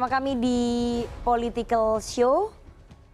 bersama kami di Political Show.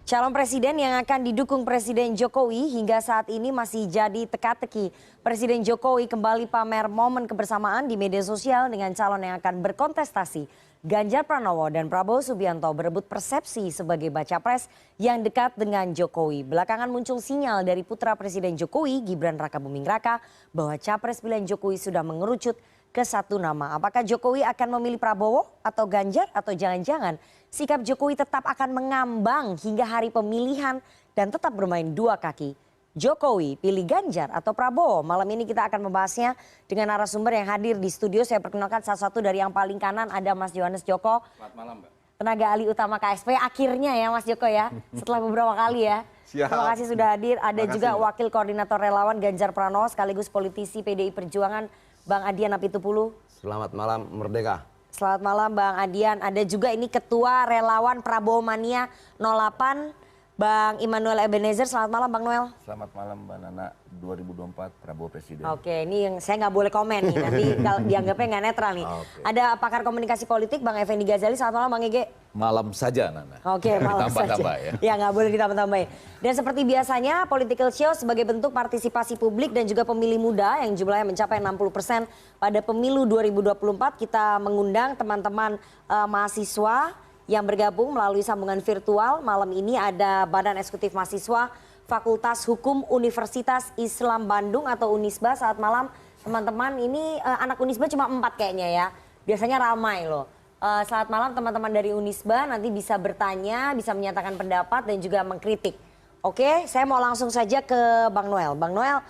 Calon presiden yang akan didukung Presiden Jokowi hingga saat ini masih jadi teka-teki. Presiden Jokowi kembali pamer momen kebersamaan di media sosial dengan calon yang akan berkontestasi. Ganjar Pranowo dan Prabowo Subianto berebut persepsi sebagai baca pres yang dekat dengan Jokowi. Belakangan muncul sinyal dari putra Presiden Jokowi, Gibran Rakabuming Raka, bahwa capres pilihan Jokowi sudah mengerucut ke satu nama. Apakah Jokowi akan memilih Prabowo atau Ganjar, atau jangan-jangan sikap Jokowi tetap akan mengambang hingga hari pemilihan dan tetap bermain dua kaki? Jokowi pilih Ganjar atau Prabowo? Malam ini kita akan membahasnya dengan narasumber yang hadir di studio. Saya perkenalkan salah satu dari yang paling kanan, ada Mas Johannes Joko. Selamat malam, Mbak. Tenaga ahli utama KSP akhirnya ya Mas Joko ya, setelah beberapa kali ya. Siap. Terima kasih sudah hadir. Ada Makasih, juga Mbak. Wakil Koordinator Relawan Ganjar Pranowo sekaligus politisi PDI Perjuangan, Bang Adian Apitupulu. Selamat malam Merdeka. Selamat malam Bang Adian. Ada juga ini Ketua Relawan Prabowo Mania 08, Bang Immanuel Ebenezer. Selamat malam Bang Noel. Selamat malam Mbak Nana, 2024 Prabowo Presiden. Oke, ini yang saya nggak boleh komen nih, nanti kalau dianggapnya nggak netral nih. Oke. Ada pakar komunikasi politik Bang Effendi Ghazali. Selamat malam Bang Ege. Malam saja Nana. Oke, malam saja. Ditambah-tambah ya. Ya nggak boleh ditambah-tambahin. Dan seperti biasanya Political Show sebagai bentuk partisipasi publik dan juga pemilih muda yang jumlahnya mencapai 60% pada pemilu 2024, kita mengundang teman-teman mahasiswa yang bergabung melalui sambungan virtual. Malam ini ada Badan Eksekutif Mahasiswa Fakultas Hukum Universitas Islam Bandung atau Unisba. Saat malam teman-teman, ini anak Unisba cuma 4 kayaknya ya. Biasanya ramai loh. Selamat malam teman-teman dari Unisba, nanti bisa bertanya, bisa menyatakan pendapat dan juga mengkritik. Oke, saya mau langsung saja ke Bang Noel. Bang Noel,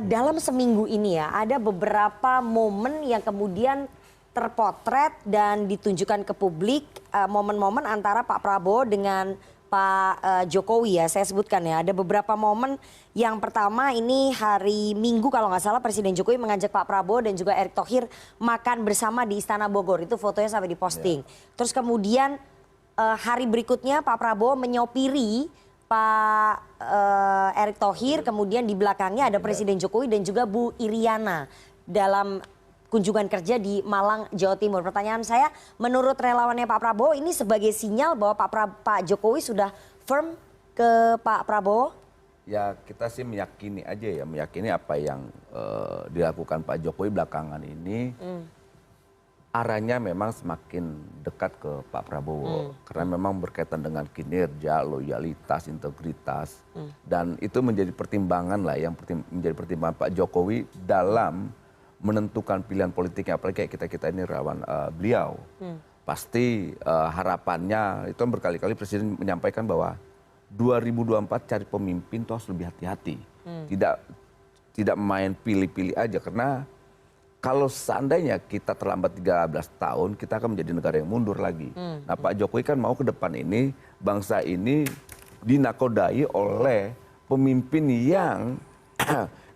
dalam seminggu ini ya ada beberapa momen yang kemudian terpotret dan ditunjukkan ke publik, momen-momen antara Pak Prabowo dengan Pak Jokowi ya, saya sebutkan ya. Ada beberapa momen. Yang pertama ini hari Minggu kalau nggak salah Presiden Jokowi mengajak Pak Prabowo dan juga Erick Thohir makan bersama di Istana Bogor. Itu fotonya sampai diposting. Terus kemudian hari berikutnya Pak Prabowo menyopiri Pak Erick Thohir. Kemudian di belakangnya ada Presiden Jokowi dan juga Bu Iriana dalam kunjungan kerja di Malang, Jawa Timur. Pertanyaan saya, menurut relawannya Pak Prabowo ini sebagai sinyal bahwa Pak Jokowi sudah firm ke Pak Prabowo? Ya kita sih meyakini aja ya, meyakini apa yang dilakukan Pak Jokowi belakangan ini. Arahnya memang semakin dekat ke Pak Prabowo. Karena memang berkaitan dengan kinerja, loyalitas, integritas. Dan itu menjadi pertimbangan lah, yang menjadi pertimbangan Pak Jokowi dalam menentukan pilihan politiknya, apalagi kayak kita ini relawan beliau. Pasti harapannya itu berkali-kali Presiden menyampaikan bahwa 2024 cari pemimpin tuh harus lebih hati-hati. Tidak main pilih-pilih aja, karena kalau seandainya kita terlambat 13 tahun, kita akan menjadi negara yang mundur lagi. Nah Pak Jokowi kan mau ke depan ini, bangsa ini dinakodai oleh pemimpin yang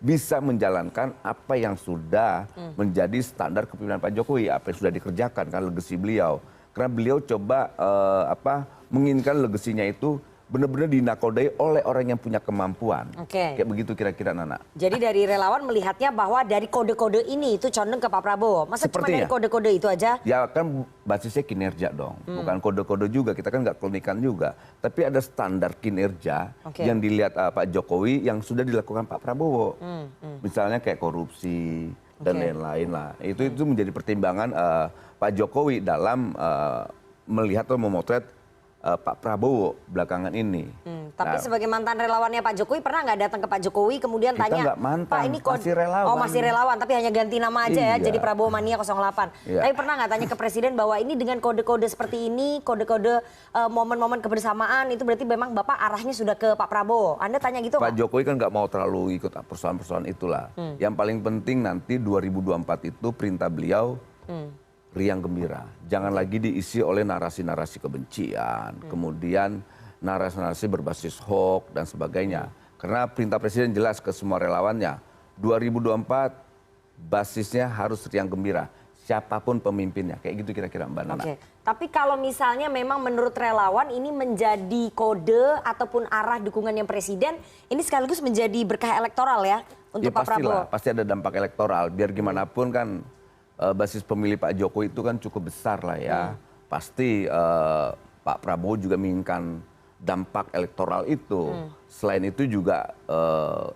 bisa menjalankan apa yang sudah menjadi standar kepemimpinan Pak Jokowi, apa yang sudah dikerjakan kan legasi beliau. Karena beliau coba menginginkan legasinya itu benar-benar dinakodai oleh orang yang punya kemampuan. Kayak begitu kira-kira Nana. Jadi dari relawan melihatnya bahwa dari kode-kode ini itu condong ke Pak Prabowo. Masa cuma dari kode-kode itu aja? Ya kan basisnya kinerja dong. Bukan kode-kode juga, kita kan nggak klinikan juga. Tapi ada standar kinerja yang dilihat Pak Jokowi yang sudah dilakukan Pak Prabowo. Misalnya kayak korupsi dan lain-lain lah. Itu menjadi pertimbangan Pak Jokowi dalam melihat atau memotret Pak Prabowo belakangan ini. Tapi sebagai mantan relawannya Pak Jokowi, pernah nggak datang ke Pak Jokowi kemudian kita tanya, nggak mantan, Pak ini masih relawan. Oh masih relawan, tapi hanya ganti nama aja ya, jadi Prabowo Mania 08. Tapi pernah nggak tanya ke Presiden bahwa ini dengan kode-kode seperti ini, kode-kode momen-momen kebersamaan, itu berarti memang Bapak arahnya sudah ke Pak Prabowo. Anda tanya gitu Pak nggak? Jokowi kan nggak mau terlalu ikut persoalan-persoalan itulah. Yang paling penting nanti 2024 itu perintah beliau riang gembira. Jangan lagi diisi oleh narasi-narasi kebencian, kemudian narasi-narasi berbasis hoax dan sebagainya. Karena perintah Presiden jelas ke semua relawannya, 2024 basisnya harus riang gembira. Siapapun pemimpinnya, kayak gitu kira-kira Mbak Nana. Tapi kalau misalnya memang menurut relawan ini menjadi kode ataupun arah dukungannya Presiden, ini sekaligus menjadi berkah elektoral ya untuk Pak Prabowo. Pasti ada dampak elektoral. Biar gimana pun kan basis pemilih Pak Jokowi itu kan cukup besar lah ya. pasti Pak Prabowo juga menginginkan dampak elektoral itu. Selain itu juga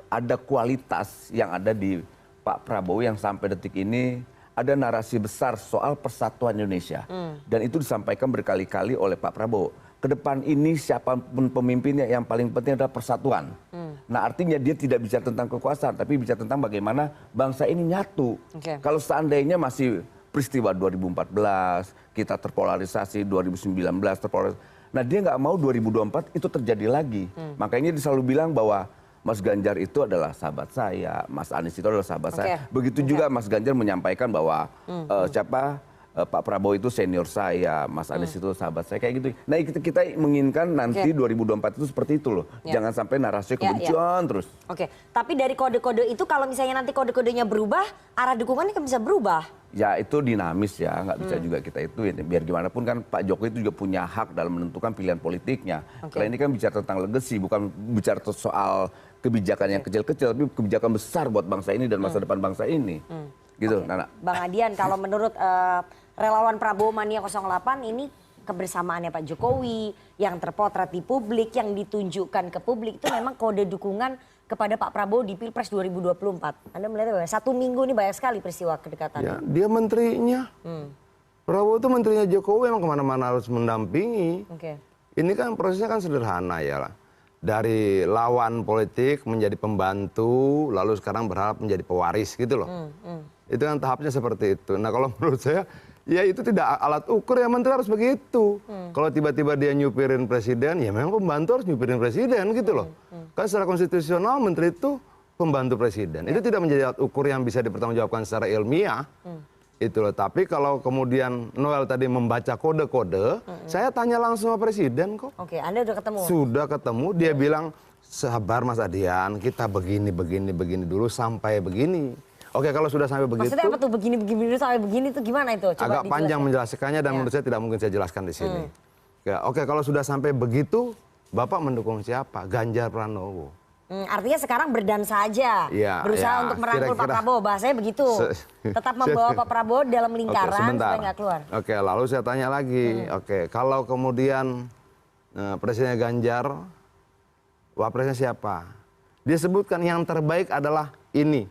ada kualitas yang ada di Pak Prabowo yang sampai detik ini ada narasi besar soal persatuan Indonesia. Dan itu disampaikan berkali-kali oleh Pak Prabowo. Kedepan ini siapapun pemimpinnya yang paling penting adalah persatuan. Nah artinya dia tidak bicara tentang kekuasaan, tapi bicara tentang bagaimana bangsa ini nyatu. Kalau seandainya masih peristiwa 2014, kita terpolarisasi, 2019 terpolarisasi. Nah dia nggak mau 2024 itu terjadi lagi. Makanya dia selalu bilang bahwa Mas Ganjar itu adalah sahabat saya, Mas Anies itu adalah sahabat saya. Begitu juga Mas Ganjar menyampaikan bahwa Pak Prabowo itu senior saya, Mas Anies itu sahabat saya, kayak gitu. Nah kita menginginkan nanti 2024 itu seperti itu loh. Jangan sampai narasi kebencian terus. Tapi dari kode-kode itu kalau misalnya nanti kode-kodenya berubah, arah dukungannya kan bisa berubah. Ya itu dinamis ya, nggak bisa juga kita ituin. Biar gimana pun kan Pak Jokowi itu juga punya hak dalam menentukan pilihan politiknya. Kalau ini kan bicara tentang legacy, bukan bicara soal kebijakan yang kecil-kecil, tapi kebijakan besar buat bangsa ini dan masa depan bangsa ini. Gitu, Nana. Bang Adian, kalau menurut relawan Prabowo Mania 08 ini kebersamaannya Pak Jokowi yang terpotret di publik, yang ditunjukkan ke publik itu memang kode dukungan kepada Pak Prabowo di Pilpres 2024. Anda melihatnya bahwa 1 minggu ini banyak sekali peristiwa kedekatan. Ya, dia menterinya. Prabowo itu menterinya Jokowi, emang kemana-mana harus mendampingi. Ini kan prosesnya kan sederhana ya lah. Dari lawan politik menjadi pembantu, lalu sekarang berharap menjadi pewaris gitu loh. Itu kan tahapnya seperti itu. Nah kalau menurut saya, ya itu tidak alat ukur ya, menteri harus begitu. Kalau tiba-tiba dia nyupirin presiden, ya memang pembantu harus nyupirin presiden gitu loh. Kan secara konstitusional menteri itu pembantu presiden. Itu tidak menjadi alat ukur yang bisa dipertanggungjawabkan secara ilmiah. Itu loh. Tapi kalau kemudian Noel tadi membaca kode-kode, saya tanya langsung sama presiden kok. Anda udah ketemu? Sudah ketemu, dia bilang, sabar Mas Adian, kita begini dulu sampai begini. Kalau sudah sampai begitu. Maksudnya apa tuh begini dulu sampai begini itu gimana itu? Coba agak panjang menjelaskannya dan menurut saya tidak mungkin saya jelaskan di sini. Kalau sudah sampai begitu, Bapak mendukung siapa? Ganjar Pranowo. Artinya sekarang berdansa aja, berusaha untuk merangkul Pak Prabowo, bahasanya begitu. Tetap membawa Pak Prabowo dalam lingkaran supaya nggak keluar. Lalu saya tanya lagi, kalau kemudian Presidennya Ganjar, wapresnya siapa? Dia sebutkan yang terbaik adalah ini.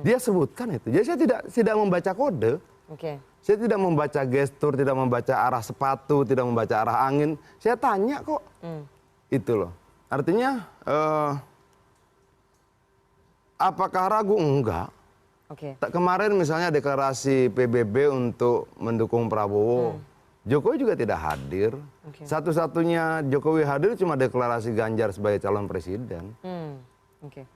Dia sebutkan itu. Jadi saya tidak membaca kode. Saya tidak membaca gestur, tidak membaca arah sepatu, tidak membaca arah angin. Saya tanya kok. Itu loh. Artinya, apakah ragu? Enggak. Kemarin misalnya deklarasi PBB untuk mendukung Prabowo, Jokowi juga tidak hadir. Satu-satunya Jokowi hadir cuma deklarasi Ganjar sebagai calon presiden.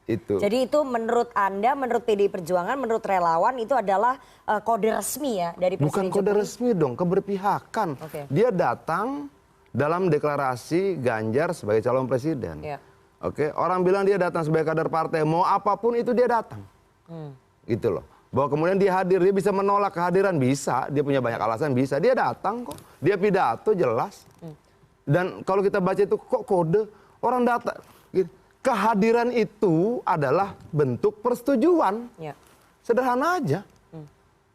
Itu. Jadi itu menurut Anda, menurut PDI Perjuangan, menurut relawan itu adalah kode resmi ya dari Presiden Jokowi? Bukan kode resmi dong, keberpihakan. Dia datang dalam deklarasi Ganjar sebagai calon presiden. Orang bilang dia datang sebagai kader partai, mau apapun itu dia datang. Gitu loh. Bahwa kemudian dia hadir, dia bisa menolak kehadiran, bisa. Dia punya banyak alasan, bisa. Dia datang kok. Dia pidato jelas. Dan kalau kita baca itu kok kode, orang datang. Gitu. Kehadiran itu adalah bentuk persetujuan. Sederhana aja.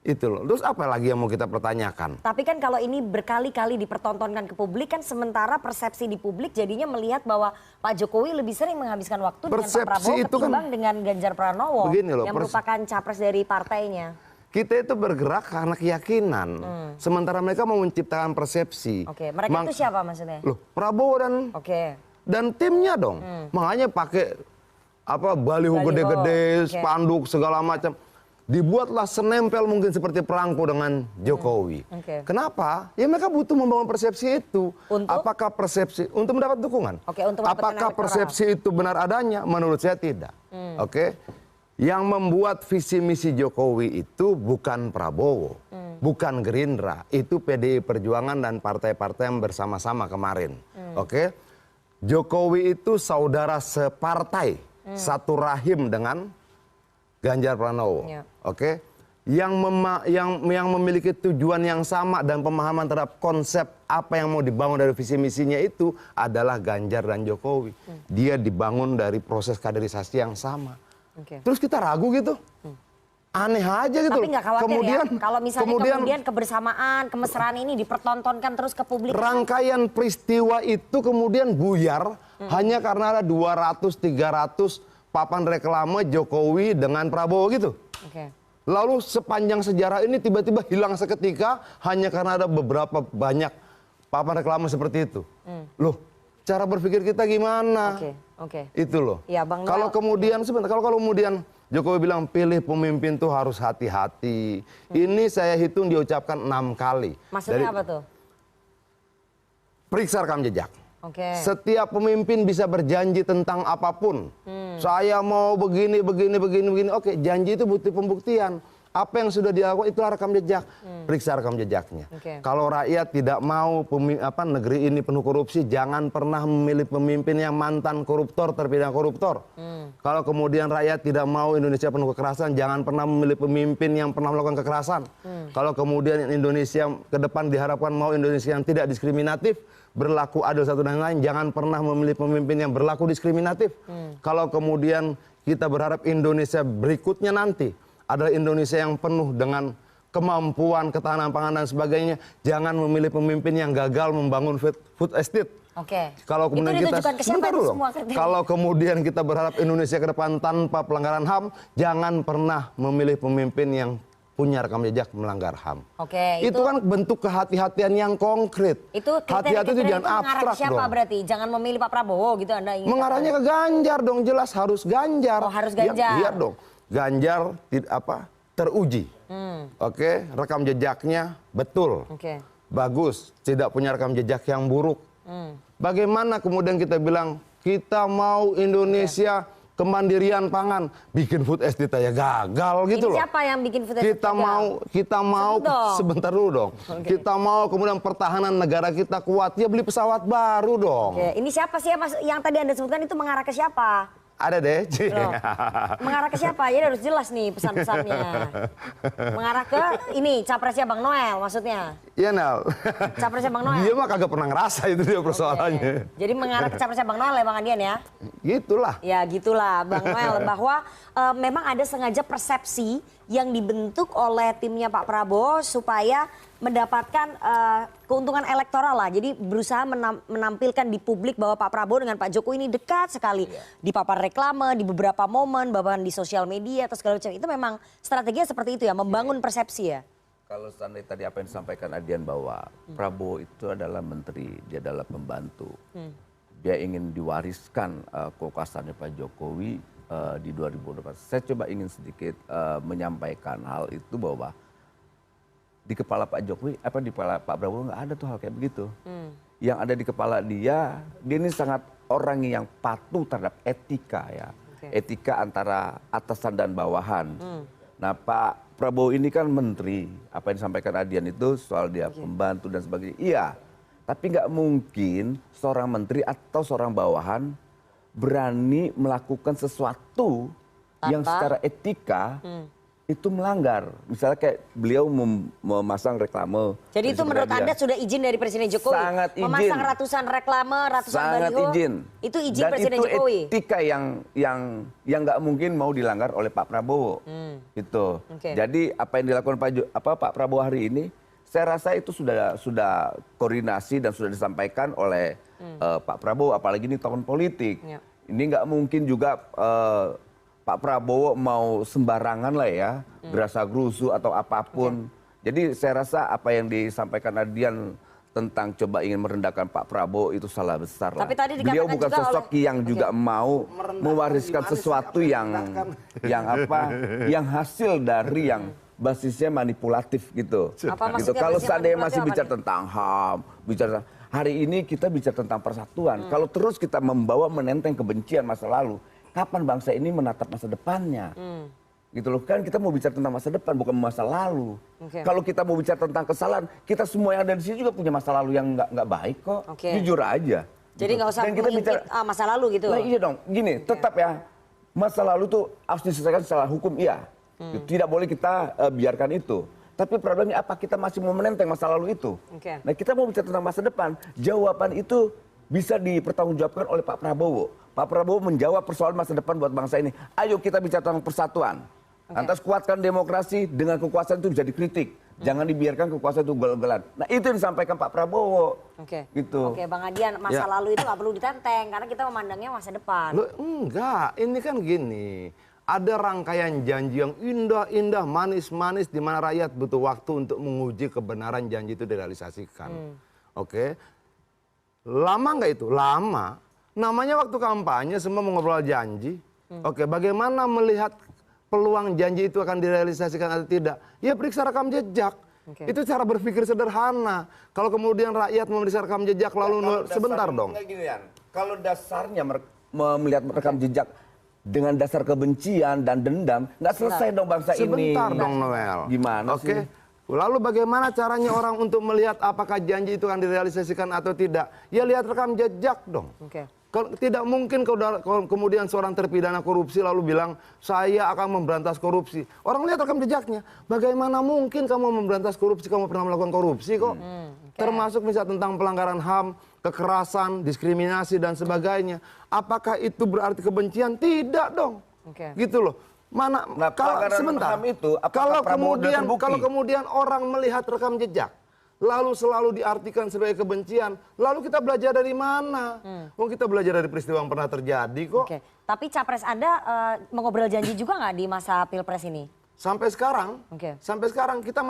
Itu loh. Terus apa lagi yang mau kita pertanyakan? Tapi kan kalau ini berkali-kali dipertontonkan ke publik kan sementara persepsi di publik jadinya melihat bahwa Pak Jokowi lebih sering menghabiskan waktu dengan Pak Prabowo ketimbang dengan Ganjar Pranowo yang merupakan capres dari partainya. Kita itu bergerak karena keyakinan. Sementara mereka mau menciptakan persepsi. Mereka itu siapa maksudnya? Prabowo dan timnya dong. Makanya pakai baliho gede-gede, spanduk segala macam. Dibuatlah senempel mungkin seperti perangko dengan Jokowi. Kenapa? Ya mereka butuh membangun persepsi itu. Apakah persepsi untuk mendapat dukungan? Apakah persepsi itu benar adanya? Menurut saya tidak. Yang membuat visi misi Jokowi itu bukan Prabowo, bukan Gerindra, itu PDI Perjuangan dan partai-partai yang bersama-sama kemarin. Jokowi itu saudara separtai, satu rahim dengan Ganjar Pranowo. Yang memiliki tujuan yang sama dan pemahaman terhadap konsep apa yang mau dibangun dari visi misinya itu adalah Ganjar dan Jokowi. Dia dibangun dari proses kaderisasi yang sama. Terus kita ragu gitu? Aneh aja gitu. Tapi nggak khawatir kemudian, ya, kalau misalnya kemudian kebersamaan, kemesraan ini dipertontonkan terus ke publik. Rangkaian peristiwa itu kemudian buyar hanya karena ada 200-300 papan reklame Jokowi dengan Prabowo gitu. Lalu sepanjang sejarah ini tiba-tiba hilang seketika hanya karena ada beberapa banyak papan reklame seperti itu. Loh, cara berpikir kita gimana? Itu loh. Ya, Bang kalau kemudian sebentar, kalau kemudian Jokowi bilang pilih pemimpin tuh harus hati-hati. Ini saya hitung diucapkan 6 kali. Maksudnya apa tuh? Periksa rekam jejak. Setiap pemimpin bisa berjanji tentang apapun. Saya mau begini. Oke, janji itu butuh pembuktian. Apa yang sudah dilakukan itulah rekam jejak. Periksa rekam jejaknya. Kalau rakyat tidak mau negeri ini penuh korupsi, jangan pernah memilih pemimpin yang mantan koruptor, terpidana koruptor. Kalau kemudian rakyat tidak mau Indonesia penuh kekerasan, jangan pernah memilih pemimpin yang pernah melakukan kekerasan. Kalau kemudian Indonesia ke depan diharapkan mau Indonesia yang tidak diskriminatif, berlaku adil satu dan lain, jangan pernah memilih pemimpin yang berlaku diskriminatif. Kalau kemudian kita berharap Indonesia berikutnya nanti adalah Indonesia yang penuh dengan kemampuan, ketahanan pangan dan sebagainya, jangan memilih pemimpin yang gagal membangun food estate. Kalau kemudian kalau kemudian kita berharap Indonesia ke depan tanpa pelanggaran HAM, jangan pernah memilih pemimpin yang punya rekam jejak melanggar HAM. Itu kan bentuk kehati-hatian yang konkret. Itu hati-hati itu jangan abstrak siapa dong. Berarti jangan memilih Pak Prabowo gitu Anda ingin. Mengarahnya ke Ganjar dong, jelas harus Ganjar. Harus Ganjar. Biar dong. Ganjar teruji. Rekam jejaknya betul. Bagus, tidak punya rekam jejak yang buruk. Bagaimana kemudian kita bilang kita mau Indonesia kemandirian pangan, bikin food estate ya gagal gitu loh. Siapa yang bikin food estate? Kita mau sebentar dulu dong. Kita mau kemudian pertahanan negara kita kuat, ya beli pesawat baru dong. Ini siapa sih yang tadi Anda sebutkan itu mengarah ke siapa? Ada deh. Mengarah ke siapa? Ya harus jelas nih pesan-pesannya. Mengarah ke ini capresnya Bang Noel maksudnya. Iya Nel. Capresnya Bang Noel. Dia mah kagak pernah ngerasa itu dia persoalannya. Jadi mengarah ke capresnya Bang Noel ya Bang Adian ya? Gitulah. Ya gitulah Bang Noel bahwa memang ada sengaja persepsi yang dibentuk oleh timnya Pak Prabowo supaya mendapatkan keuntungan elektoral lah. Jadi berusaha menampilkan di publik bahwa Pak Prabowo dengan Pak Jokowi ini dekat sekali. Di papan reklame, di beberapa momen, bahkan di sosial media atau segala macam. Itu memang strateginya seperti itu ya, membangun persepsi ya. Kalau seandainya tadi apa yang disampaikan Adian bahwa Prabowo itu adalah menteri, dia adalah pembantu. Dia ingin diwariskan kekuasaannya Pak Jokowi di 2024. Saya coba ingin sedikit menyampaikan hal itu bahwa di kepala Pak Jokowi, di kepala Pak Prabowo nggak ada tuh hal kayak begitu. Yang ada di kepala dia ini sangat orang yang patuh terhadap etika ya. Etika antara atasan dan bawahan. Nah Pak Prabowo ini kan menteri, apa yang disampaikan Adian itu soal dia pembantu dan sebagainya. Iya, tapi nggak mungkin seorang menteri atau seorang bawahan berani melakukan sesuatu yang secara etika itu melanggar. Misalnya kayak beliau memasang reklame. Jadi itu menurut Anda sudah izin dari Presiden Jokowi? Sangat izin. Memasang ratusan reklame, ratusan sangat baliho. Izin. Itu izin dan Presiden itu Jokowi? Etika yang nggak mungkin mau dilanggar oleh Pak Prabowo. Itu. Jadi apa yang dilakukan Pak Prabowo hari ini, saya rasa itu sudah koordinasi dan sudah disampaikan oleh Pak Prabowo, apalagi ini tahun politik. Ini nggak mungkin juga Pak Prabowo mau sembarangan lah ya, berasa gerusu atau apapun. Jadi saya rasa apa yang disampaikan Adian tentang coba ingin merendahkan Pak Prabowo itu salah besar lah. Beliau bukan sosok yang juga mau mewariskan sesuatu yang hasil dari yang basisnya manipulatif gitu. Kalau seandainya masih bicara tentang HAM, bicara hari ini kita bicara tentang persatuan. Kalau terus kita menenteng kebencian masa lalu, kapan bangsa ini menatap masa depannya? Gitu loh, kan kita mau bicara tentang masa depan bukan masa lalu. Kalau kita mau bicara tentang kesalahan, kita semua yang ada di sini juga punya masa lalu yang nggak baik kok. Jujur aja. Jadi nggak usah mengintip masa lalu gitu. Nah, iya dong, gini, tetap ya masa lalu tuh harus diselesaikan secara hukum, iya. Tidak boleh kita biarkan itu. Tapi problemnya apa? Kita masih mau menenteng masa lalu itu. Nah, kita mau bicara tentang masa depan. Jawaban itu bisa dipertanggungjawabkan oleh Pak Prabowo. Pak Prabowo menjawab persoalan masa depan buat bangsa ini. Ayo kita bicara tentang persatuan. Lantas kuatkan demokrasi dengan kekuasaan itu bisa dikritik. Jangan dibiarkan kekuasaan itu ugal-ugalan. Nah itu yang disampaikan Pak Prabowo. Gitu. Oke, Bang Adian, masa lalu itu nggak perlu ditenteng karena kita memandangnya masa depan. Loh, enggak, ini kan gini. Ada rangkaian janji yang indah-indah, manis-manis di mana rakyat butuh waktu untuk menguji kebenaran janji itu direalisasikan. Oke. Lama nggak itu? Lama. Namanya waktu kampanye semua mengobrol janji. Oke, bagaimana melihat peluang janji itu akan direalisasikan atau tidak? Ya periksa rekam jejak. Itu cara berpikir sederhana. Kalau kemudian rakyat memeriksa rekam jejak lalu sebentar dong. Kalau dasarnya melihat rekam jejak dengan dasar kebencian dan dendam, nggak selesai dong bangsa ini. Sebentar dong Noel. Gimana sih? Lalu bagaimana caranya orang untuk melihat apakah janji itu akan direalisasikan atau tidak? Ya lihat rekam jejak dong. Tidak mungkin kemudian seorang terpidana korupsi lalu bilang saya akan memberantas korupsi. Orang lihat rekam jejaknya. Bagaimana mungkin kamu memberantas korupsi, kamu pernah melakukan korupsi kok. Termasuk misalnya tentang pelanggaran HAM, kekerasan, diskriminasi dan sebagainya. Apakah itu berarti kebencian? Tidak dong. Gitu loh. Mana kalau sebentar. Kalau kemudian orang melihat rekam jejak lalu selalu diartikan sebagai kebencian. Lalu kita belajar dari mana? Kita belajar dari peristiwa yang pernah terjadi kok. Tapi capres Anda mengobrol janji juga nggak di masa Pilpres ini? Sampai sekarang kita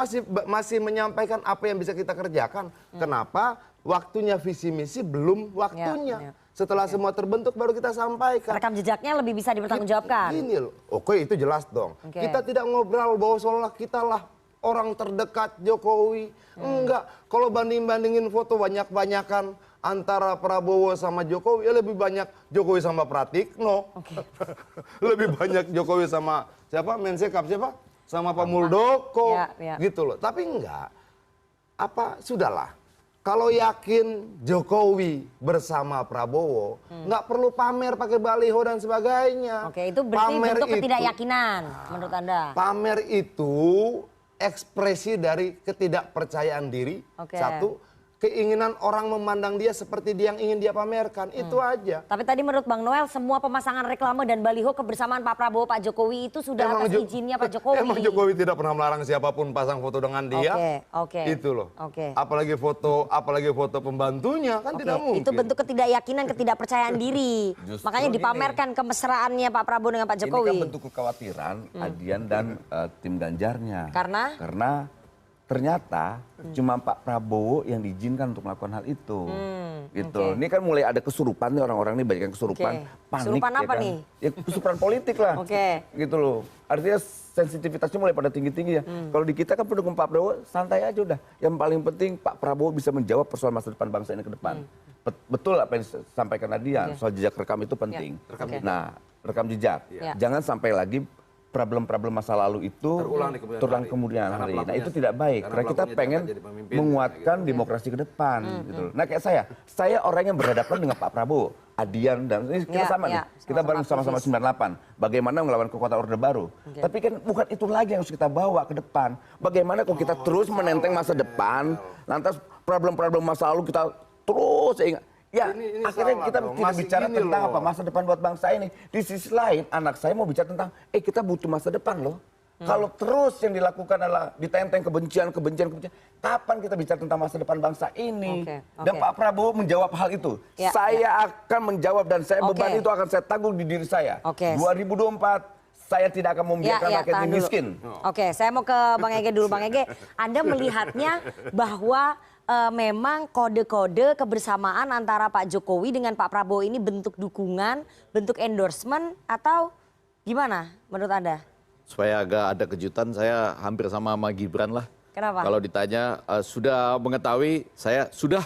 masih menyampaikan apa yang bisa kita kerjakan. Kenapa? Waktunya visi misi belum waktunya. Setelah semua terbentuk baru kita sampaikan. Rekam jejaknya lebih bisa dipertanggungjawabkan. Ini loh. Oke, itu jelas dong. Kita tidak ngobrol bahwa seolah kita lah orang terdekat Jokowi. Enggak. Kalau banding-bandingin foto banyak-banyakan antara Prabowo sama Jokowi, ya lebih banyak Jokowi sama Pratikno. Lebih banyak Jokowi sama siapa? Mensekap siapa? Sama Pak Muldoko. Gitu loh. Tapi enggak. Sudahlah. Kalau yakin Jokowi bersama Prabowo, nggak perlu pamer pakai baliho dan sebagainya. Itu berarti bentuk ketidakyakinan menurut Anda. Pamer itu ekspresi dari ketidakpercayaan diri. Satu, keinginan orang memandang dia seperti dia yang ingin dia pamerkan. Itu aja. Tapi tadi menurut Bang Noel, semua pemasangan reklame dan baliho kebersamaan Pak Prabowo, Pak Jokowi itu sudah atas izinnya Pak Jokowi. Emang Jokowi tidak pernah melarang siapapun pasang foto dengan dia? Itu loh. Apalagi foto pembantunya, kan tidak mungkin. Itu bentuk ketidakyakinan, ketidakpercayaan diri. Makanya dipamerkan kemesraannya Pak Prabowo dengan Pak Jokowi. Ini kan bentuk kekhawatiran Adian dan tim Ganjarnya. Karena ternyata cuma Pak Prabowo yang diizinkan untuk melakukan hal itu. Gitu. Ini kan mulai ada kesurupan nih, orang-orang ini banyak yang kesurupan, panik. Kesurupan apa nih? Ya kesurupan politik lah. Gitu loh. Artinya sensitivitasnya mulai pada tinggi-tinggi ya. Kalau di kita kan pendukung Pak Prabowo santai aja udah. Yang paling penting Pak Prabowo bisa menjawab persoalan masa depan bangsa ini ke depan. Betul apa yang disampaikan Nadia, soal jejak rekam itu penting. Nah, rekam jejak. Jangan sampai lagi problem-problem masa lalu itu terulang kemudian hari. Nah itu tidak baik. Karena kita pengen menguatkan demokrasi ke depan. Gitu. Nah kayak saya orang yang berhadapan dengan Pak Prabowo, Adian dan ini kita sama nih. Kita bareng sama-sama 98. Bagaimana melawan kekuatan Orde Baru. Tapi kan bukan itu lagi yang harus kita bawa ke depan. Bagaimana kalau kita terus menenteng masa depan, lantas problem-problem masa lalu kita terus ingat. Ya, ini akhirnya kita tidak bicara tentang apa masa depan buat bangsa ini. Di sisi lain, anak saya mau bicara tentang, kita butuh masa depan loh. Kalau terus yang dilakukan adalah ditenteng kebencian. Kapan kita bicara tentang masa depan bangsa ini? Dan Pak Prabowo menjawab hal itu. Saya akan menjawab dan beban itu akan saya tanggung di diri saya. 2024. Saya tidak akan membiarkan rakyat ini miskin. Saya mau ke Bang Ege dulu. Bang Ege, Anda melihatnya bahwa memang kode-kode kebersamaan antara Pak Jokowi dengan Pak Prabowo ini bentuk dukungan, bentuk endorsement atau gimana menurut Anda? Supaya agak ada kejutan, saya hampir sama Gibran lah. Kenapa? Kalau ditanya sudah mengetahui, saya sudah.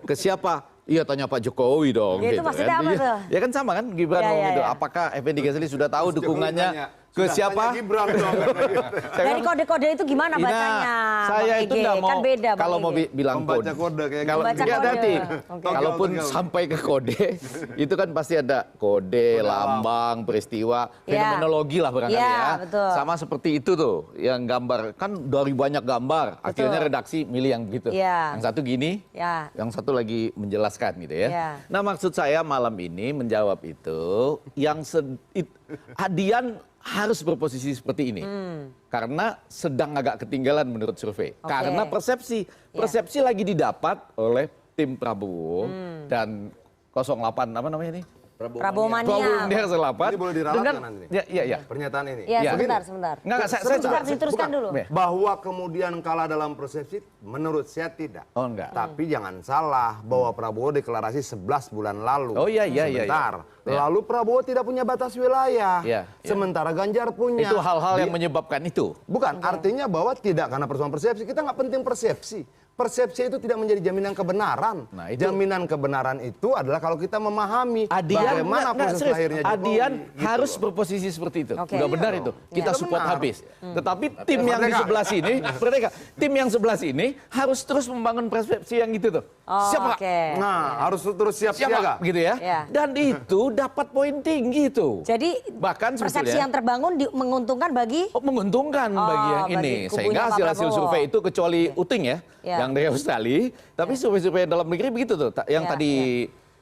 Ke siapa? Iya tanya Pak Jokowi dong. Ya, itu gitu, maksudnya kan? apa tuh? Ya kan sama kan Gibran gitu. Apakah Effendi Ghazali sudah tahu dukungannya ke siapa? Dari kode-kode itu gimana bacanya? Saya itu tidak mau, kan beda, kalau mau bilang membaca kode kayak kalau hati, kalaupun sampai ke kode, itu kan pasti ada kode, lambang, peristiwa, fenomenologi lah barangkali ya. Betul. Sama seperti itu tuh, yang gambar kan dari banyak gambar, akhirnya redaksi milih yang begitu. Yang satu gini, yang satu lagi menjelaskan gitu ya. Nah maksud saya malam ini menjawab itu, yang Adian harus berposisi seperti ini. Karena sedang agak ketinggalan menurut survei. Karena persepsi lagi didapat oleh tim Prabowo dan 08 apa namanya ini? Prabowo Mania. Prabowo Selatan. Ini boleh diralatkan nanti. Iya. Pernyataan ini. Ya, sebentar. Enggak, saya coba diteruskan dulu. Bahwa kemudian kalah dalam persepsi, menurut saya tidak. Oh, enggak. Tapi jangan salah bahwa Prabowo deklarasi 11 bulan lalu. Oh, iya. Sebentar. Lalu Prabowo tidak punya batas wilayah. Iya. Sementara Ganjar punya. Itu hal-hal yang menyebabkan itu. Bukan, artinya bahwa tidak karena persoalan persepsi. Kita nggak penting persepsi. Persepsi itu tidak menjadi jaminan kebenaran. Nah, itu... Jaminan kebenaran itu adalah kalau kita memahami bagaimana proses lahirnya Jokowi. Adian gitu harus loh. berposisi seperti itu. Oke. Udah benar itu. Kita support habis. Tetapi tim yang di sebelah sini, tim yang sebelah sini harus terus membangun persepsi yang gitu tuh. Siapa? Nah, harus terus siap-siaga. Gitu ya. Dan itu dapat poin tinggi tuh. Jadi bahkan persepsi yang terbangun menguntungkan bagi menguntungkan bagi yang ini. Sehingga hasil survei itu kecuali Uting ya, yang dari Australia, tapi survei-survei dalam negeri begitu tuh. Yang tadi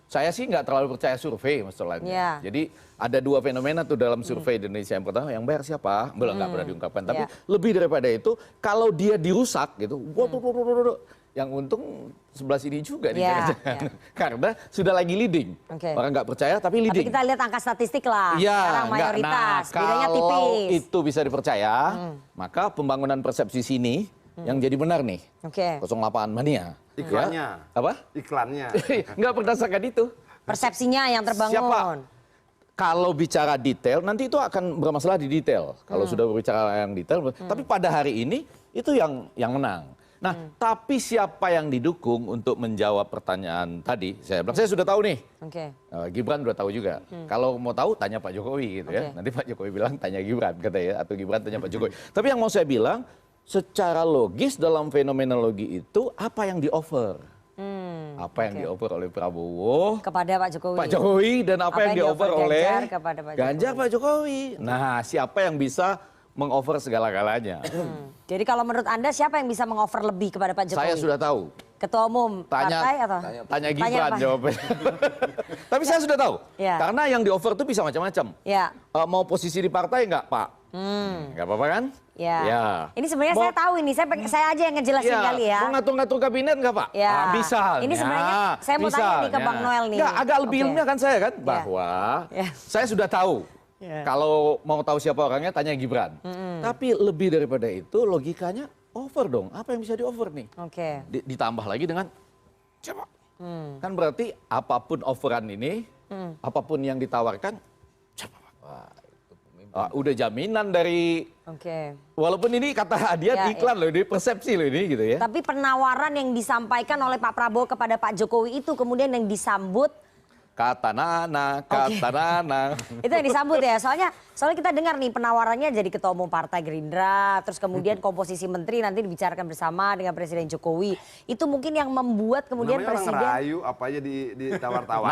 saya sih nggak terlalu percaya survei masalahnya. Jadi ada dua fenomena tuh dalam survei di Indonesia. Yang pertama, yang bayar siapa? Belum nggak pernah diungkapkan. Tapi lebih daripada itu, kalau dia dirusak gitu, yang untung sebelah sini juga nih karena sudah lagi leading. Orang nggak percaya tapi leading. Tapi kita lihat angka statistik lah. Sekarang mayoritas, bedanya tipis. Kalau itu bisa dipercaya, maka pembangunan persepsi sini yang jadi benar nih. 08 Mania. Iklannya. Apa? Iklannya. Nggak berdasarkan itu. Persepsinya yang terbangun. Siapa? Kalau bicara detail, nanti itu akan bermasalah di detail. Kalau sudah berbicara yang detail. Tapi pada hari ini, itu yang menang. Nah, tapi siapa yang didukung untuk menjawab pertanyaan tadi? Saya bilang, saya sudah tahu nih. Gibran sudah tahu juga. Kalau mau tahu, tanya Pak Jokowi gitu ya. Nanti Pak Jokowi bilang, tanya Gibran katanya. Atau Gibran tanya Pak Jokowi. Tapi yang mau saya bilang, secara logis dalam fenomenologi itu apa yang di-offer? Apa yang di-offer oleh Prabowo kepada Pak Jokowi. Pak Jokowi dan apa yang di-offer oleh Ganjar Pak Jokowi. Nah, siapa yang bisa meng-offer segala-galanya? Jadi kalau menurut Anda siapa yang bisa meng-offer lebih kepada Pak Jokowi? Saya sudah tahu. Ketua umum partai atau? Tanya Gibran jawabnya. Tapi saya sudah tahu. Karena yang di-offer itu bisa macam-macam. Mau posisi di partai enggak, Pak? Nggak apa-apa kan? Ya. Ini sebenarnya saya tahu ini, saya aja yang ngejelasin kali ya. Mau ngatur-ngatur kabinet nggak Pak? Bisa. Ini sebenarnya saya mau tanya nih ke Bang Noel nih. Nggak, agak lebih ilmiah kan saya kan? Bahwa saya sudah tahu. Kalau mau tahu siapa orangnya tanya Gibran. Tapi lebih daripada itu logikanya over dong. Apa yang bisa di-over nih? Ditambah lagi dengan siapa? Kan berarti apapun offeran ini, apapun yang ditawarkan, siapa Pak? Udah jaminan dari, walaupun ini kata Adian iklan loh, ini persepsi loh ini gitu ya. Tapi penawaran yang disampaikan oleh Pak Prabowo kepada Pak Jokowi itu kemudian yang disambut kata Nana. Itu yang disambut ya. Soalnya kita dengar nih penawarannya jadi ketua umum Partai Gerindra, terus kemudian komposisi menteri nanti dibicarakan bersama dengan Presiden Jokowi. Itu mungkin yang membuat kemudian namanya Presiden orang rayu apa aja ditawar-tawar.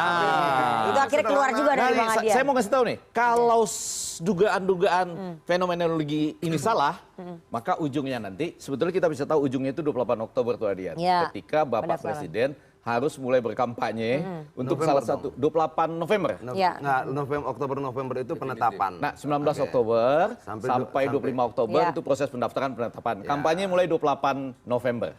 Itu akhirnya keluar juga dari Bang Adian. Saya mau kasih tahu nih, kalau dugaan-dugaan fenomenologi ini salah, maka ujungnya nanti sebetulnya kita bisa tahu ujungnya itu 28 Oktober tuh Adian. Ketika Bapak Presiden harus mulai berkampanye untuk salah satu 28 November. Nah, Oktober-November itu penetapan. Nah, 19 Oktober sampai 25 Oktober itu proses pendaftaran penetapan. Kampanye mulai 28 November.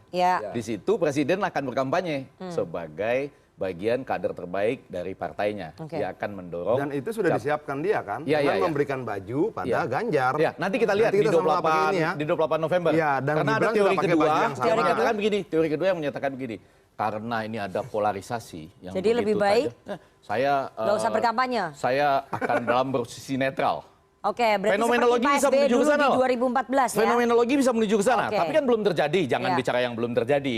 Di situ Presiden akan berkampanye sebagai bagian kader terbaik dari partainya. Dia akan mendorong. Dan itu sudah disiapkan dia kan? Dengan memberikan baju pada Ganjar. Nanti kita lihat di 28 November. Karena ada teori kedua yang menyatakan begini. Karena ini ada polarisasi yang jadi lebih baik saya nggak usah berkampanye. Saya akan dalam posisi netral. Berarti fenomenologi bisa menuju ke sana. 2014 ya. Fenomenologi bisa menuju ke sana, tapi kan belum terjadi. Jangan bicara yang belum terjadi.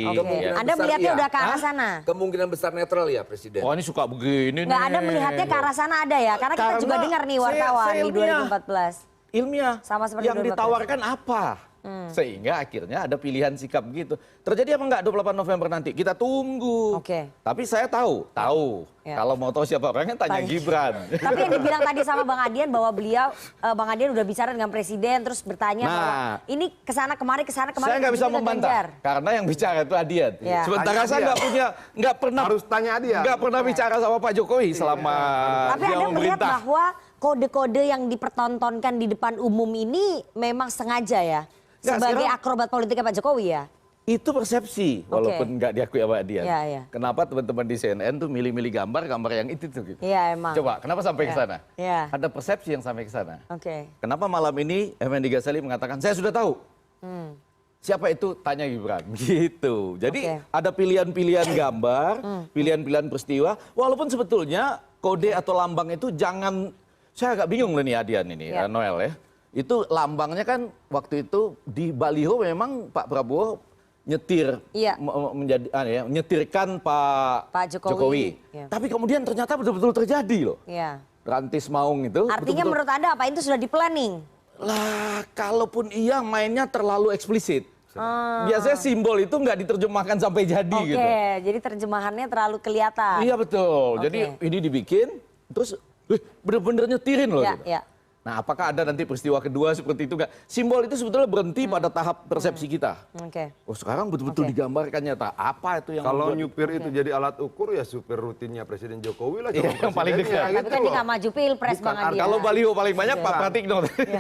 Anda melihatnya udah ke arah sana. Kemungkinan besar netral ya Presiden. Oh, ini suka begini nih. Nggak, Anda melihatnya ke arah sana ada ya? Karena kita juga dengar nih wartawan di 2014. Ilmiah. Sama seperti yang 2014. ditawarkan apa? Sehingga akhirnya ada pilihan sikap gitu. Terjadi apa enggak 28 November nanti? Kita tunggu. Tapi saya tahu. Kalau mau tahu siapa orangnya tanya Gibran. Tapi yang dibilang tadi sama Bang Adian bahwa Bang Adian udah bicara dengan Presiden terus bertanya bahwa ini kesana kemari. Saya nggak bisa membantah karena yang bicara itu Adian. Sementara saya nggak pernah harus tanya Adian. Nggak pernah bicara sama Pak Jokowi selama tapi Anda melihat bahwa kode-kode yang dipertontonkan di depan umum ini memang sengaja ya? Nggak, Sebagai sekarang- akrobat politiknya Pak Jokowi ya? Itu persepsi, walaupun nggak diakui sama dia. Iya, iya. Kenapa teman-teman di CNN tuh milih-milih gambar yang itu tuh gitu. Iya emang. Coba, kenapa sampai ke sana? Iya. Ada persepsi yang sampai ke sana. Oke. Kenapa malam ini Effendi Ghazali mengatakan, saya sudah tahu. Siapa itu? Tanya Gibran. Gitu. Jadi Oke. ada pilihan-pilihan gambar, pilihan-pilihan peristiwa. Walaupun sebetulnya kode atau lambang itu jangan, saya agak bingung loh nih Adian ini, Ya. Noel ya. Itu lambangnya kan waktu itu di baliho memang Pak Prabowo nyetir, Iya. nyetirkan Pak Jokowi. Iya. Tapi kemudian ternyata betul-betul terjadi loh. Iya. Rantis Maung itu. Artinya betul-betul- menurut Anda apa itu sudah di planning? Lah, kalaupun iya mainnya terlalu eksplisit. Biasanya simbol itu nggak diterjemahkan sampai jadi Oke, gitu. jadi terjemahannya terlalu kelihatan. Iya betul. Oke. Jadi ini dibikin, terus bener-bener nyetirin loh. Ya, gitu. ya. Nah, apakah ada nanti peristiwa kedua seperti itu nggak? Simbol itu sebetulnya berhenti pada tahap persepsi kita. Oke. Oh, sekarang betul-betul Oke. digambarkan nyata. Apa itu yang Kalau membuat- nyupir itu jadi alat ukur ya supir rutinnya Presiden Jokowi lah. Iya, calon yang paling presidennya, dekat. Tapi gitu kan dia loh. nggak maju pilpres Bukan Bang Adian. Kalau baliho paling banyak Pak Iya. Pratikno.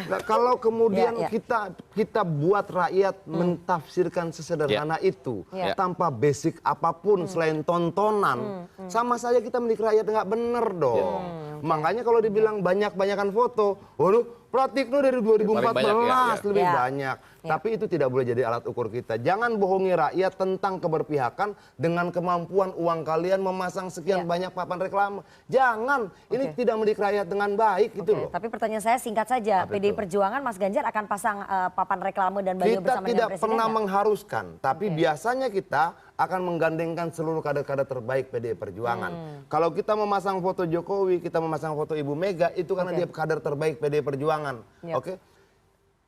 Nah, kalau kemudian Ya, ya. kita buat rakyat mentafsirkan sesederhana itu Ya. tanpa basic apapun selain tontonan, sama saja kita mendidik rakyat nggak bener dong. Makanya kalau dibilang banyak-banyakan foto, waduh Pratikno dari 2014 Paling banyak, ya. lebih Ya. banyak. Tapi itu tidak boleh jadi alat ukur kita. Jangan bohongi rakyat tentang keberpihakan dengan kemampuan uang kalian memasang sekian Ya. banyak papan reklame. Jangan. Ini Oke. tidak mendidik rakyat dengan baik gitu Oke, loh. tapi pertanyaan saya singkat saja. Apa PDI itu? Perjuangan Mas Ganjar akan pasang papan reklame dan baliho Kita bersama tidak dengan Presiden pernah nggak? mengharuskan, tapi Oke. biasanya kita akan menggandengkan seluruh kader-kader terbaik PDI Perjuangan. Kalau kita memasang foto Jokowi, kita memasang foto Ibu Mega, itu karena Oke. dia kader terbaik PDI Perjuangan. Ya. Oke.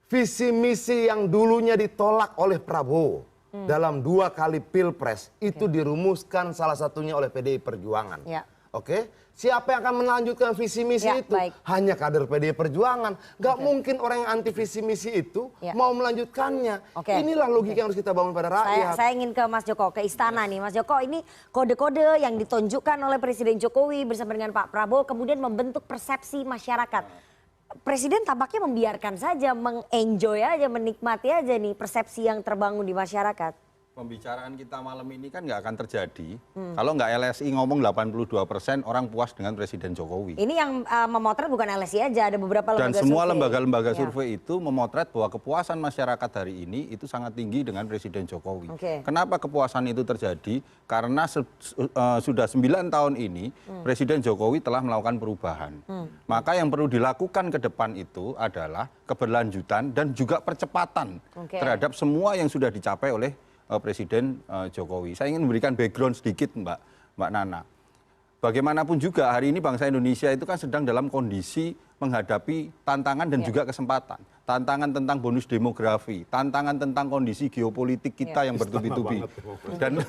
Visi misi yang dulunya ditolak oleh Prabowo dalam 2 kali pilpres itu dirumuskan salah satunya oleh PDI Perjuangan. Ya. Oke. Siapa yang akan melanjutkan visi misi Ya, itu? baik. Hanya kader PDI Perjuangan. Gak mungkin orang yang anti visi misi itu Ya. mau melanjutkannya. Oke. Inilah logika yang harus kita bangun pada rakyat. Saya ingin ke Mas Joko, ke istana nih. Mas Joko, ini kode-kode yang ditunjukkan oleh Presiden Jokowi bersama dengan Pak Prabowo kemudian membentuk persepsi masyarakat. Presiden tampaknya membiarkan saja, mengenjoy aja, menikmati aja nih persepsi yang terbangun di masyarakat. Pembicaraan kita malam ini kan nggak akan terjadi kalau nggak LSI ngomong 82% orang puas dengan Presiden Jokowi. Ini yang memotret bukan LSI aja, ada beberapa Dan lembaga semua survei. lembaga-lembaga Ya. survei itu memotret bahwa kepuasan masyarakat hari ini itu sangat tinggi dengan Presiden Jokowi. Oke. Kenapa kepuasan itu terjadi? Karena sudah 9 tahun ini Presiden Jokowi telah melakukan perubahan. Maka yang perlu dilakukan ke depan itu adalah keberlanjutan dan juga percepatan Oke. terhadap semua yang sudah dicapai oleh Presiden Jokowi. Saya ingin memberikan background sedikit Mbak Nana. Bagaimanapun juga hari ini bangsa Indonesia itu kan sedang dalam kondisi menghadapi tantangan dan juga kesempatan. Tantangan tentang bonus demografi, tantangan tentang kondisi geopolitik kita yang bertubi-tubi. Dan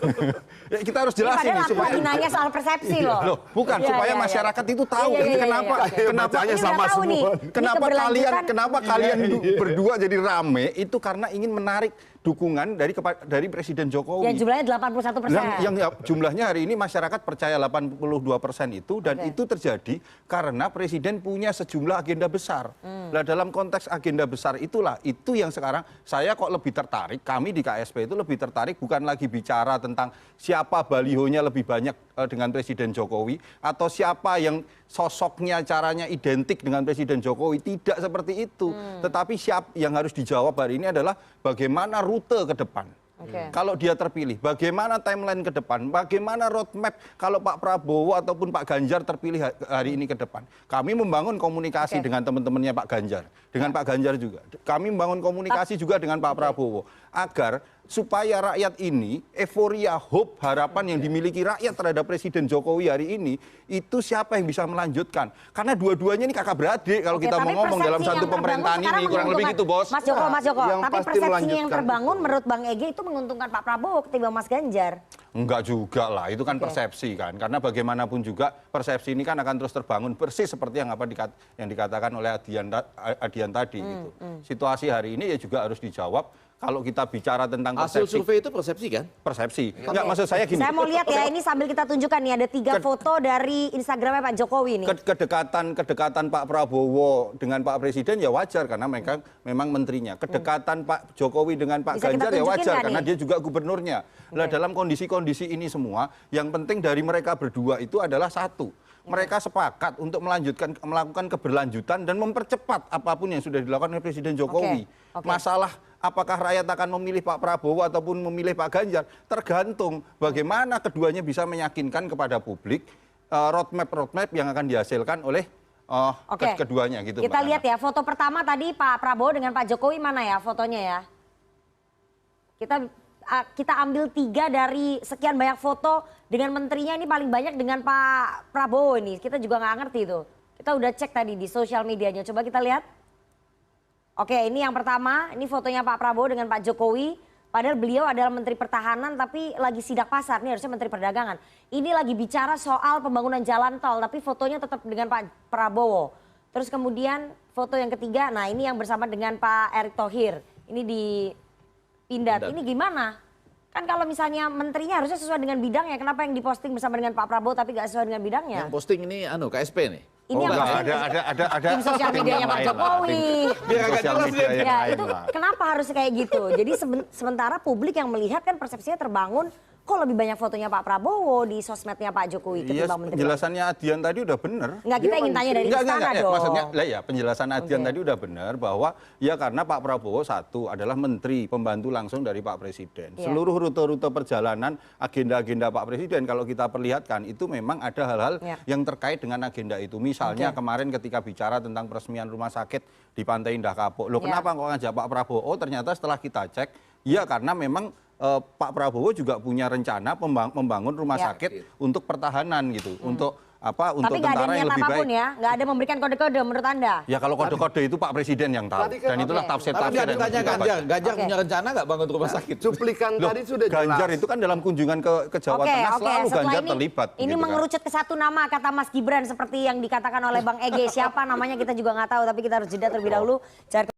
ya, kita harus Ini jelasin padahal aku lagi nanya soal persepsi loh. Loh, bukan Iya, supaya iya, iya. masyarakat itu tahu Iya, iya, iya, kenapa iya, oke. kenapa Bacanya Ini sama udah tahu semua. nih. Ini Kenapa keberlanjutan. kalian berdua jadi rame itu karena ingin menarik dukungan dari Presiden Jokowi. Yang jumlahnya 81%. Yang jumlahnya hari ini masyarakat percaya 82% itu dan Oke. itu terjadi karena Presiden punya sejumlah agenda besar. Nah, dalam konteks agenda besar itulah itu yang sekarang saya kok lebih tertarik, kami di KSP itu lebih tertarik bukan lagi bicara tentang siapa balihonya lebih banyak dengan Presiden Jokowi atau siapa yang sosoknya caranya identik dengan Presiden Jokowi, tidak seperti itu. Tetapi yang harus dijawab hari ini adalah bagaimana rute ke depan. Oke. Kalau dia terpilih, bagaimana timeline ke depan, bagaimana roadmap kalau Pak Prabowo ataupun Pak Ganjar terpilih hari ini ke depan. Kami membangun komunikasi Oke. dengan teman-temannya Pak Ganjar, dengan Pak Ganjar juga. Kami membangun komunikasi juga dengan Pak Prabowo agar supaya rakyat ini euforia, hope, harapan yang dimiliki rakyat terhadap Presiden Jokowi hari ini itu siapa yang bisa melanjutkan? Karena dua-duanya ini kakak beradik kalau Oke, kita tapi mau ngomong dalam persepsi satu yang terbangun pemerintahan sekarang ini kurang lebih menguntungkan- gitu, Bos. Mas Joko, Yang tapi pasti persepsinya yang melanjutkan terbangun itu. menurut Bang Ege itu menguntungkan Pak Prabowo ketimbang Mas Ganjar. Enggak juga lah, itu kan Oke. persepsi kan. Karena bagaimanapun juga persepsi ini kan akan terus terbangun persis seperti yang yang dikatakan oleh Adian tadi gitu. Situasi hari ini ya juga harus dijawab kalau kita bicara tentang Hasil persepsi. survei itu persepsi kan? Persepsi. Enggak, maksud saya gini. Saya mau lihat ya, ini sambil kita tunjukkan nih, ada 3 foto dari Instagramnya Pak Jokowi nih. Kedekatan Pak Prabowo dengan Pak Presiden ya wajar karena mereka memang menterinya. Kedekatan Pak Jokowi dengan Pak Bisa kita Ganjar ya tunjukin wajar nggak karena nih? dia juga gubernurnya. Nah, dalam kondisi-kondisi ini semua, yang penting dari mereka berdua itu adalah satu. Mereka sepakat untuk melakukan keberlanjutan dan mempercepat apapun yang sudah dilakukan oleh Presiden Jokowi. Oke. Masalah apakah rakyat akan memilih Pak Prabowo ataupun memilih Pak Ganjar tergantung bagaimana keduanya bisa meyakinkan kepada publik roadmap yang akan dihasilkan oleh keduanya gitu. Kita Mbak lihat Nana. ya, foto pertama tadi Pak Prabowo dengan Pak Jokowi mana ya fotonya ya? Kita ambil 3 dari sekian banyak foto dengan menterinya, ini paling banyak dengan Pak Prabowo ini. Kita juga nggak ngerti itu. Kita udah cek tadi di sosial medianya. Coba kita lihat. Oke, ini yang pertama. Ini fotonya Pak Prabowo dengan Pak Jokowi. Padahal beliau adalah Menteri Pertahanan tapi lagi sidak pasar. Ini harusnya Menteri Perdagangan. Ini lagi bicara soal pembangunan jalan tol. Tapi fotonya tetap dengan Pak Prabowo. Terus kemudian foto yang ketiga. Nah, ini yang bersama dengan Pak Erick Thohir. Ini di Pindad. Ini gimana? Kan kalau misalnya menterinya harusnya sesuai dengan bidangnya, kenapa yang diposting bersama dengan Pak Prabowo tapi nggak sesuai dengan bidangnya? Yang posting ini KSP nih. Ini yang enggak, posting ada tim sosial medianya Pak Jokowi. Biar agak Sosial jelas media dia. yang Ya lain itu lah. kenapa harus kayak gitu? Jadi sementara publik yang melihat kan persepsinya terbangun, kok lebih banyak fotonya Pak Prabowo di sosmednya Pak Jokowi Iya, ketimbang menteri. penjelasannya Adian tadi udah bener. Enggak, kita ingin tanya dari istana ya, dong. maksudnya lah ya penjelasan Adian Oke. tadi udah benar bahwa ya karena Pak Prabowo satu adalah menteri pembantu langsung dari Pak Presiden. Iya. Seluruh rute-rute perjalanan agenda-agenda Pak Presiden kalau kita perlihatkan itu memang ada hal-hal Iya. yang terkait dengan agenda itu. Misalnya Oke. kemarin ketika bicara tentang peresmian rumah sakit di Pantai Indah Kapuk. Loh, Iya. kenapa kok ngajak Pak Prabowo? Oh, ternyata setelah kita cek, ya karena memang Pak Prabowo juga punya rencana membangun rumah Ya. sakit untuk pertahanan gitu, untuk untuk Tapi nggak ada tentara yang niat lebih apapun baik. ya, nggak ada memberikan kode-kode menurut Anda. Ya kalau kode-kode itu Pak Presiden yang tahu, Tadi kan- dan itulah Oke. Tapi tafsir-tafsir dia yang ditanya kita baca. Ganjar Oke. punya rencana nggak bangun rumah sakit? Cuplikan Loh, tadi sudah jelas. Ganjar itu kan dalam kunjungan ke Jawa Tengah selalu Setelah Ganjar ini, terlibat. Ini gitu kan. mengerucut ke satu nama kata Mas Gibran seperti yang dikatakan oleh Bang Ege. Siapa namanya kita juga nggak tahu, tapi kita harus jeda terlebih dahulu. Jangan